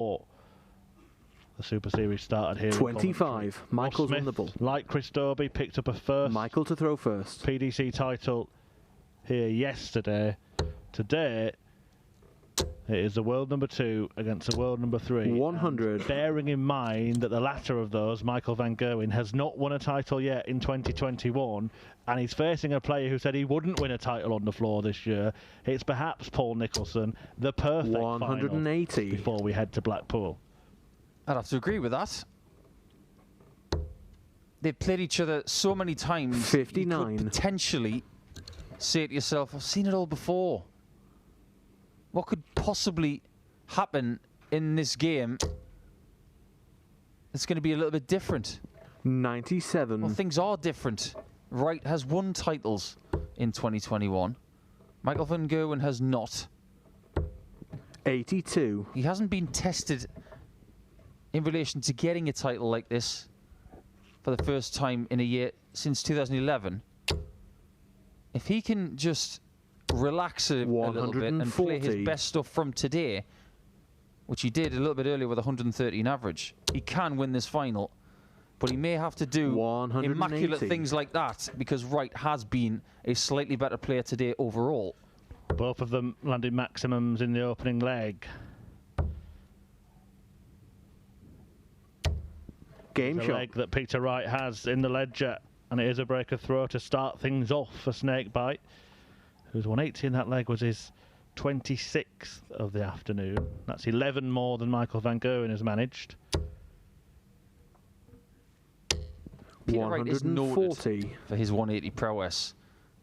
The Super Series started here. 25. Michael's Smith, on the ball. like Chris Dobey, picked up a first Michael to throw first. PDC title here yesterday. Today, it is the world number 2 against the world number 3. 100. And bearing in mind that the latter of those, Michael van Gerwen, has not won a title yet in 2021, and he's facing a player who said he wouldn't win a title on the floor this year. It's perhaps Paul Nicholson, the perfect 180 final before we head to Blackpool. I'd have to agree with that. They've played each other so many times. 59. You could potentially say to yourself, I've seen it all before. What could possibly happen in this game that's going to be a little bit different? 97. Well, things are different. Wright has won titles in 2021. Michael van Gerwen has not. 82. He hasn't been tested in relation to getting a title like this for the first time in a year since 2011. If he can just relax a little bit and play his best stuff from today, which he did a little bit earlier with 113 average, he can win this final. But he may have to do immaculate things like that because Wright has been a slightly better player today overall. Both of them landed maximums in the opening leg. Game the shot. leg that Peter Wright has in the ledger, and it is a breaker throw to start things off for Snakebite, whose 180 in that leg was his 26th of the afternoon. That's 11 more than Michael van Gerwen has managed. Peter Wright is noted for his 180 prowess,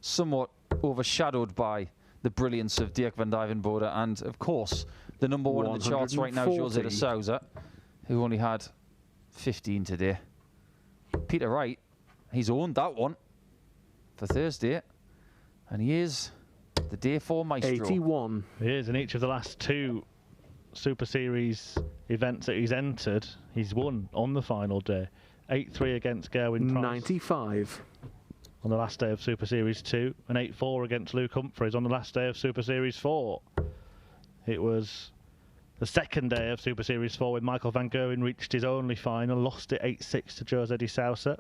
somewhat overshadowed by the brilliance of Dirk van Dijvenbode and, of course, the number 1 in the charts right now, Jose de Sousa, who only had 15 today. Peter Wright, he's owned that one for Thursday, and he is the day 4 maestro. 81. He is in each of the last 2 Super Series events that he's entered. He's won on the final day. 8-3 against Gerwin Price 95 on the last day of Super Series 2, and 8-4 against Luke Humphries on the last day of Super Series 4. It was the second day of Super Series 4 when Michael van Gerwen reached his only final, lost it 8-6 to Jose de Sousa.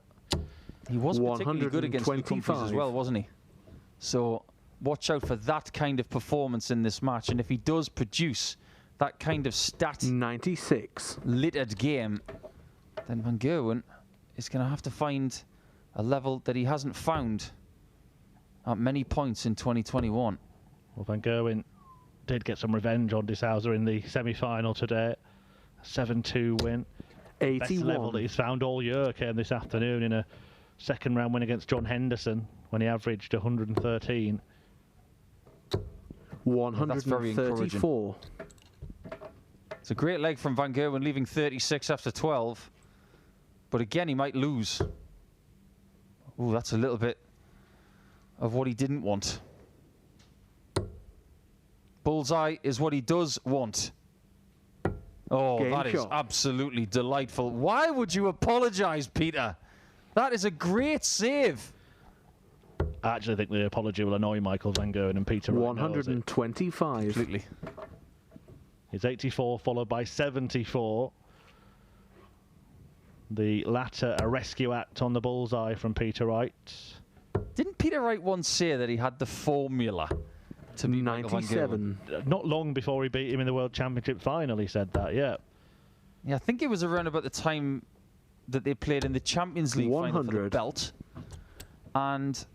He was particularly good against Luke Humphries as well, wasn't he? So watch out for that kind of performance in this match, and if he does produce that kind of stat 96 littered game, then van Gerwen is going to have to find a level that he hasn't found at many points in 2021. Well, van Gerwen did get some revenge on de Sousa in the semi-final today. A 7-2 win. 81. Best level that he's found all year came this afternoon in a second round win against John Henderson when he averaged 113. 134. It's a great leg from van Gerwen, leaving 36 after 12. But again, he might lose. Ooh, that's a little bit of what he didn't want. Bullseye is what he does want. Oh, that is absolutely delightful. Why would you apologise, Peter? That is a great save. I actually think the apology will annoy Michael van Gerwen and Peter Wright. 125. Completely. It's 84 followed by 74. The latter a rescue act on the bullseye from Peter Wright. Didn't Peter Wright once say that he had the formula to be 97? Not long before he beat him in the World Championship final, he said that, yeah. Yeah, I think it was around about the time that they played in the Champions League final for the belt. And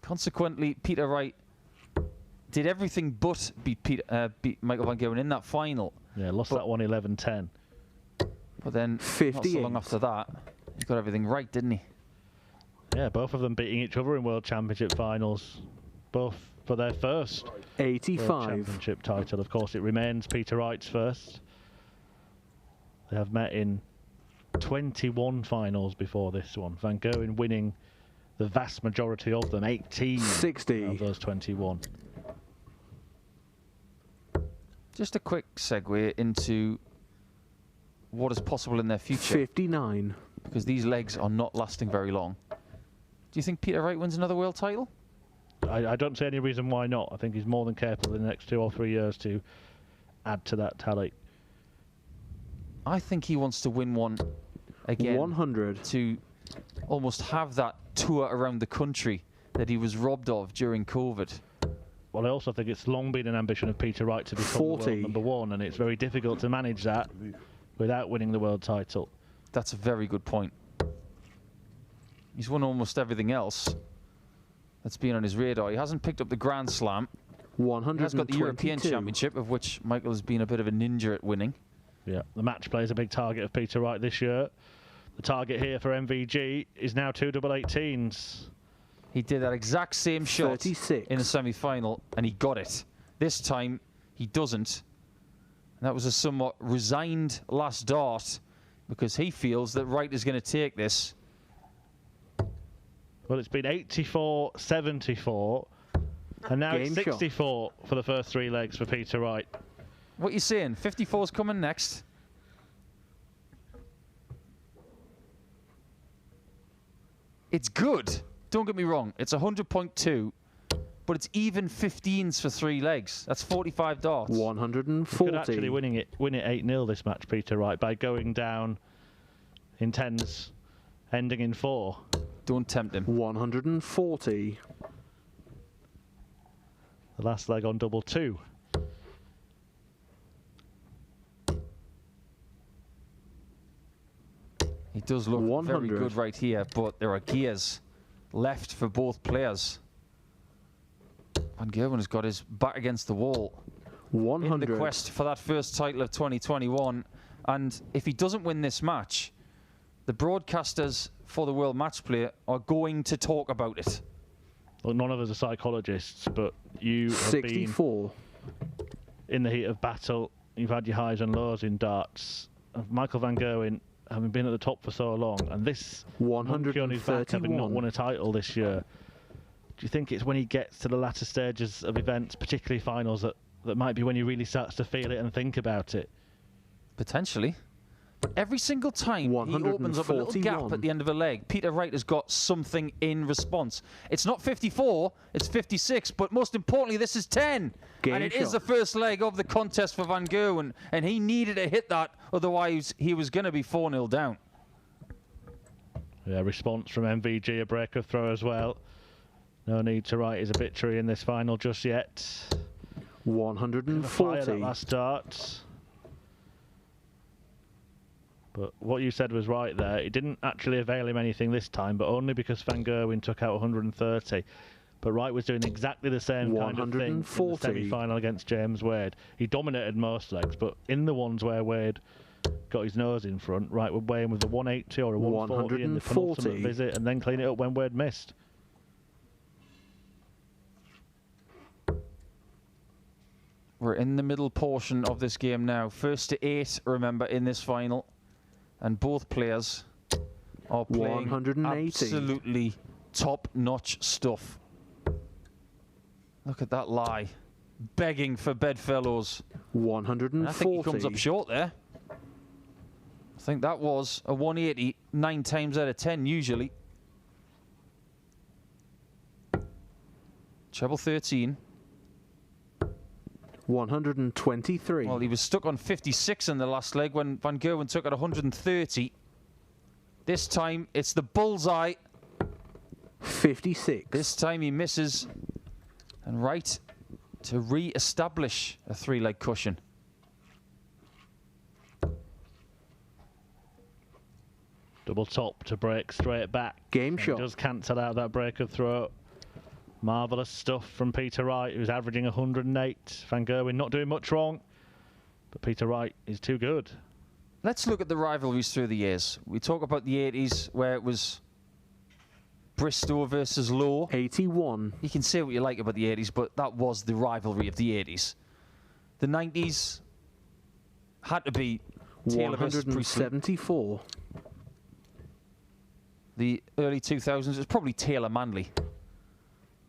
consequently, Peter Wright did everything but beat Michael van Gerwen in that final. Yeah, lost that one 11-10. But then, not so long after that, he got everything right, didn't he? Yeah, both of them beating each other in World Championship finals, both for their first 85 World Championship title. Of course, it remains Peter Wright's first. They have met in 21 finals before this one. Van Gerwen winning the vast majority of them, 18 60 of those 21. Just a quick segue into what is possible in their future. 59. Because these legs are not lasting very long. Do you think Peter Wright wins another world title? I don't see any reason why not. I think he's more than capable in the next 2 or 3 years to add to that tally. I think he wants to win one again. 100. To almost have that tour around the country that he was robbed of during COVID. Well, I also think it's long been an ambition of Peter Wright to become the 40. world number one, and it's very difficult to manage that without winning the world title. That's a very good point. He's won almost everything else that's been on his radar. He hasn't picked up the Grand Slam. 122. He has got the European Championship, of which Michael has been a bit of a ninja at winning. Yeah, the match play is a big target of Peter Wright this year. The target here for MVG is now 2 double-18s. He did that exact same shot 36. in the semi-final, and he got it. This time, he doesn't. And that was a somewhat resigned last dart, because he feels that Wright is going to take this. Well, it's been 84-74, and now it's Game shot. 64 for the first 3 legs for Peter Wright. What are you saying? 54's coming next. It's good. Don't get me wrong. It's 100.2, but it's even 15s for 3 legs. That's 45 darts. 140. Could actually win it 8-0 this match, Peter Wright, by going down in 10s, ending in 4. Don't tempt him. 140. The last leg on double 2. He does look 100. very good right here, but there are gears left for both players. Van Gerwen has got his back against the wall 100. in the quest for that first title of 2021. And if he doesn't win this match, the broadcasters for the World Match Play are going to talk about it. Well, none of us are psychologists, but you have 64. been in the heat of battle. You've had your highs and lows in darts. Michael Van Gerwen, having been at the top for so long, and this monkey on his back, having not 131. won a title this year, do you think it's when he gets to the latter stages of events, particularly finals, that might be when he really starts to feel it and think about it? Potentially. But every single time he opens up a little gap 141. at the end of a leg, Peter Wright has got something in response. It's not 54, it's 56, but most importantly, this is 10. Game and it is shot. the first leg of the contest for Van Gerwen, and he needed to hit that, otherwise he was going to be 4-0 down. Yeah, response from MVG, a break of throw as well. No need to write his obituary in this final just yet. Fire that 140. last start. But what you said was right there. It didn't actually avail him anything this time, but only because Van Gerwen took out 130. But Wright was doing exactly the same kind of thing in the 140. semi-final against James Wade. He dominated most legs, but in the ones where Wade got his nose in front, Wright would weigh in with a 180 or a 140 in the penultimate 140. visit and then clean it up when Wade missed. We're in the middle portion of this game now. First to 8, remember, in this final. And both players are playing 180. absolutely top-notch stuff. Look at that lie. Begging for bedfellows. 140. And I think he comes up short there. I think that was a 180 9 times out of 10 usually. Treble 13. 123. Well, he was stuck on 56 in the last leg when Van Gerwen took out 130. This time, it's the bullseye. 56. This time he misses. And Wright to re-establish a 3-leg cushion. Double top to break straight back. Game He shot. does cancel out that break of throw. Marvellous stuff from Peter Wright, who's averaging 108. Van Gerwen not doing much wrong, but Peter Wright is too good. Let's look at the rivalries through the years. We talk about the 80s where it was Bristow versus Lowe. 81. You can say what you like about the 80s, but that was the rivalry of the 80s. The 90s had to be Taylor versus Priestley. 174. The early 2000s, was probably Taylor Manley.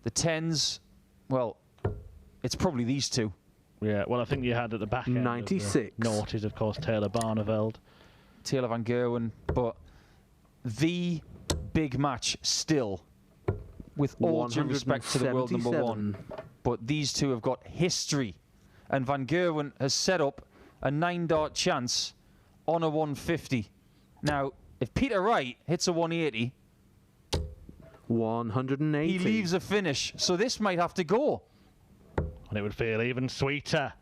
The 10s, well, it's probably these two. Yeah, well, I think you had at the back end 96. of the noughties, of course, Taylor Barneveld. Taylor Van Gerwen, but the big match still, with all due respect to the world number 1. But these two have got history. And Van Gerwen has set up a 9-dart chance on a 150. Now, if Peter Wright hits a 180, 180. he leaves a finish. So this might have to go. And it would feel even sweeter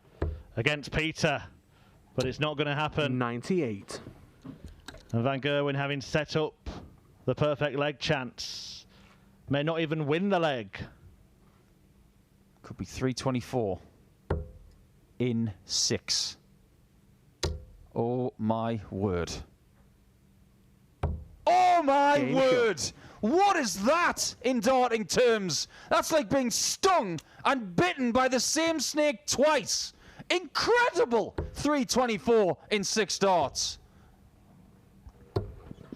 against Peter, but it's not going to happen. 98. And Van Gerwen, having set up the perfect leg chance, may not even win the leg. Could be 324 in 6. Oh my word. Oh my Game word! What is that in darting terms? That's like being stung and bitten by the same snake twice. Incredible! 324 in 6 darts.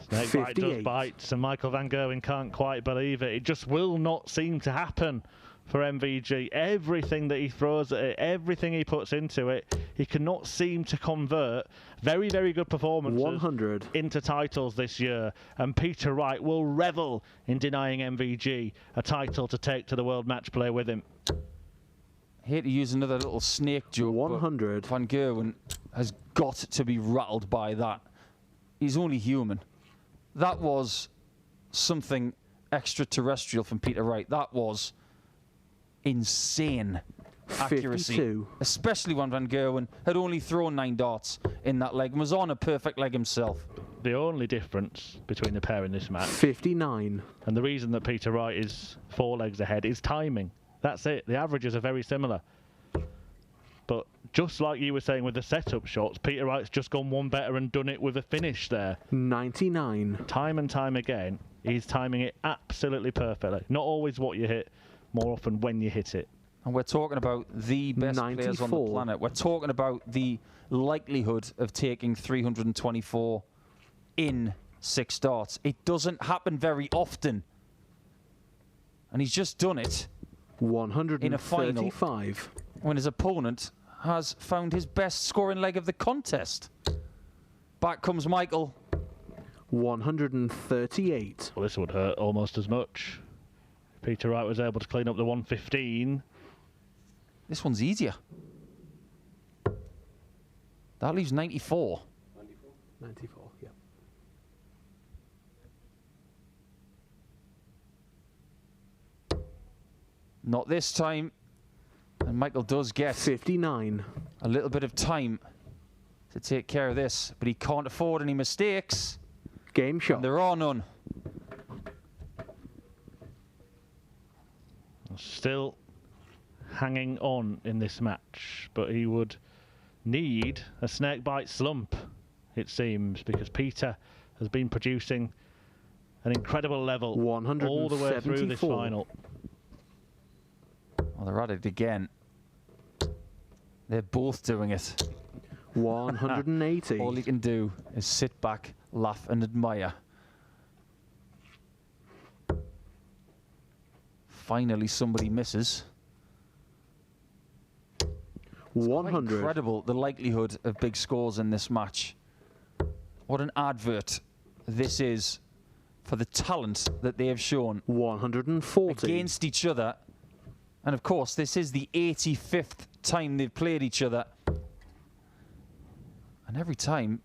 Snake bite does 58. bite, and Michael Van Gerwen can't quite believe it. It just will not seem to happen for MVG. Everything that he throws at it, everything he puts into it, he cannot seem to convert. Very, very good performances 100. into titles this year, and Peter Wright will revel in denying MVG a title to take to the World Match Play with him. Hate to use another little snake joke, 100. but Van Gerwen has got to be rattled by that. He's only human. That was something extraterrestrial from Peter Wright. That was insane accuracy. 52. Especially when Van Gerwen had only thrown 9 darts in that leg and was on a perfect leg himself. The only difference between the pair in this match, 59. and the reason that Peter Wright is 4 legs ahead, is timing. That's it. The averages are very similar. But just like you were saying with the setup shots, Peter Wright's just gone one better and done it with a finish there. 99. Time and time again, he's timing it absolutely perfectly. Not always what you hit, more often when you hit it. And we're talking about the best players on the 94. planet. We're talking about the likelihood of taking 324 in 6 darts. It doesn't happen very often. And he's just done it 135. when his opponent has found his best scoring leg of the contest. Back comes Michael. 138. Well, this would hurt almost as much. Peter Wright was able to clean up the 115. This one's easier. That leaves 94. 94, yeah. Not this time. And Michael does get 59. a little bit of time to take care of this, but he can't afford any mistakes. Game shot. And there are none. Still hanging on in this match, but he would need a snakebite slump, it seems, because Peter has been producing an incredible level all the way through this 174. final. Well, they're at it again. They're both doing it. 180. All he can do is sit back, laugh and admire. Finally somebody misses. 100. Incredible, the likelihood of big scores in this match. What an advert this is for the talent that they have shown 140. against each other. And of course, this is the 85th time they've played each other. And every time,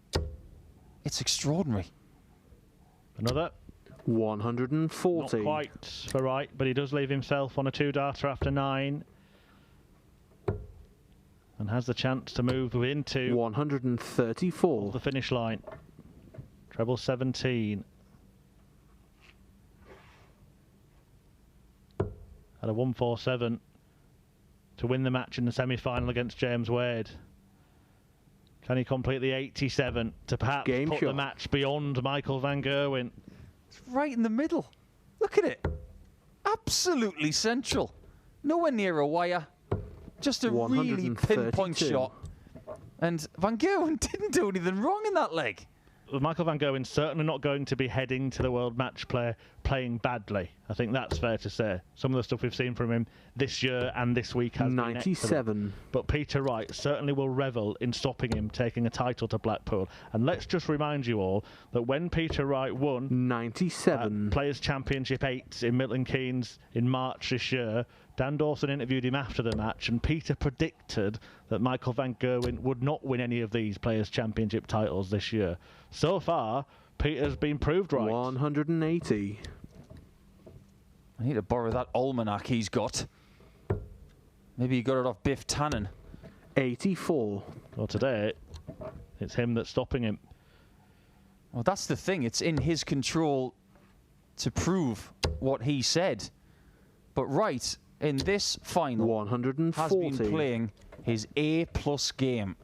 it's extraordinary. Another. 140. Not quite for Wright, but he does leave himself on a 2-darter after 9. And has the chance to move into 134. the finish line. Treble 17. At a 147 to win the match in the semi-final against James Wade. Can he complete the 87 to perhaps Game put shot. the match beyond Michael Van Gerwen? It's right in the middle. Look at it. Absolutely central. Nowhere near a wire. Just a really pinpoint 132. shot. And Van Gerwen didn't do anything wrong in that leg. Michael Van Gerwen's certainly not going to be heading to the World Match Play playing badly. I think that's fair to say. Some of the stuff we've seen from him this year and this week has been excellent. 97. But Peter Wright certainly will revel in stopping him taking a title to Blackpool. And let's just remind you all that when Peter Wright won 97. Players' Championship 8 in Milton Keynes in March this year, Dan Dawson interviewed him after the match, and Peter predicted that Michael van Gerwen would not win any of these Players' Championship titles this year. So far, Peter's been proved right. 180. I need to borrow that almanac he's got. Maybe he got it off Biff Tannen. 84. Well, today, it's him that's stopping him. Well, that's the thing. It's in his control to prove what he said. But Wright, in this final, 140. has been playing his A+ game.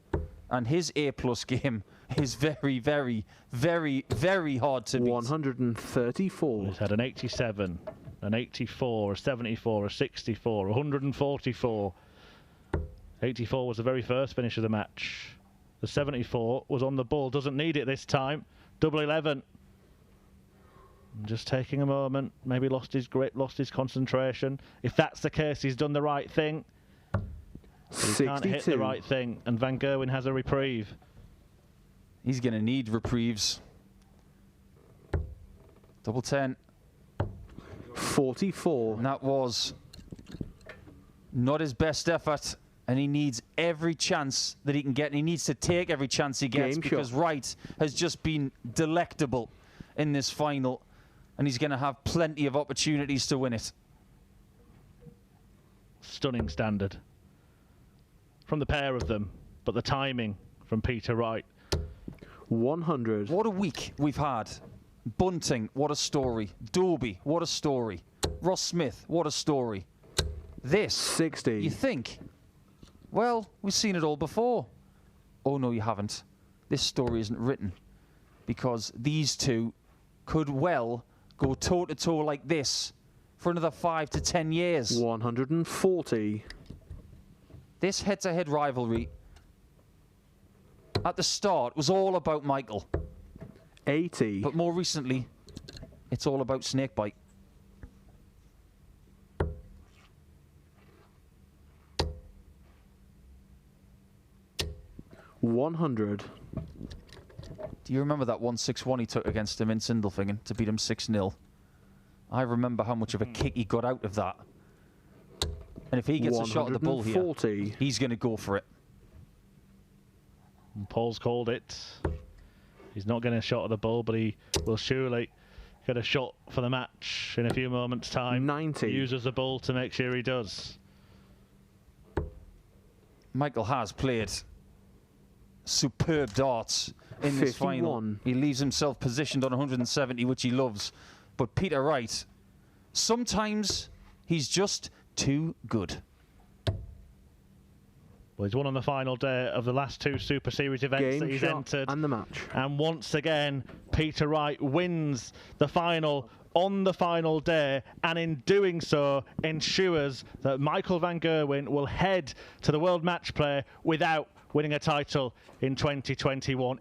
And his A+ game is very, very, very, very hard to beat. 134. He's had an 87, an 84, a 74, a 64, 144. 84 was the very first finish of the match. The 74 was on the ball, doesn't need it this time. Double 11. Just taking a moment, maybe lost his grip, lost his concentration. If that's the case, he's done the right thing. But he can't hit the right thing, and Van Gerwen has a reprieve. He's going to need reprieves. Double 10. 44. And that was not his best effort, and he needs every chance that he can get, and he needs to take every chance he gets because Wright has just been delectable in this final, and he's going to have plenty of opportunities to win it. Stunning standard from the pair of them, but the timing from Peter Wright. 100. What a week we've had. Bunting, what a story. Doby, what a story. Ross Smith, what a story. This, 60. you think, well, we've seen it all before. Oh, no, you haven't. This story isn't written because these two could well go toe-to-toe like this for another 5 to 10 years. 140. This head-to-head rivalry at the start was all about Michael. 80. But more recently, it's all about snakebite. $100. Do you remember that 161 he took against him in Sindelfingen to beat him 6-0? I remember how much of a kick he got out of that. And if he gets a shot at the bull here, he's going to go for it. And Paul's called it. He's not getting a shot at the bull, but he will surely get a shot for the match in a few moments' time. 90. He uses the bull to make sure he does. Michael has played superb darts in this final. He leaves himself positioned on 170, which he loves. But Peter Wright, sometimes he's just too good. Well, he's won on the final day of the last two Super Series events that he's entered. And the match. And once again, Peter Wright wins the final on the final day, and in doing so ensures that Michael van Gerwen will head to the World Match Play without winning a title in 2021.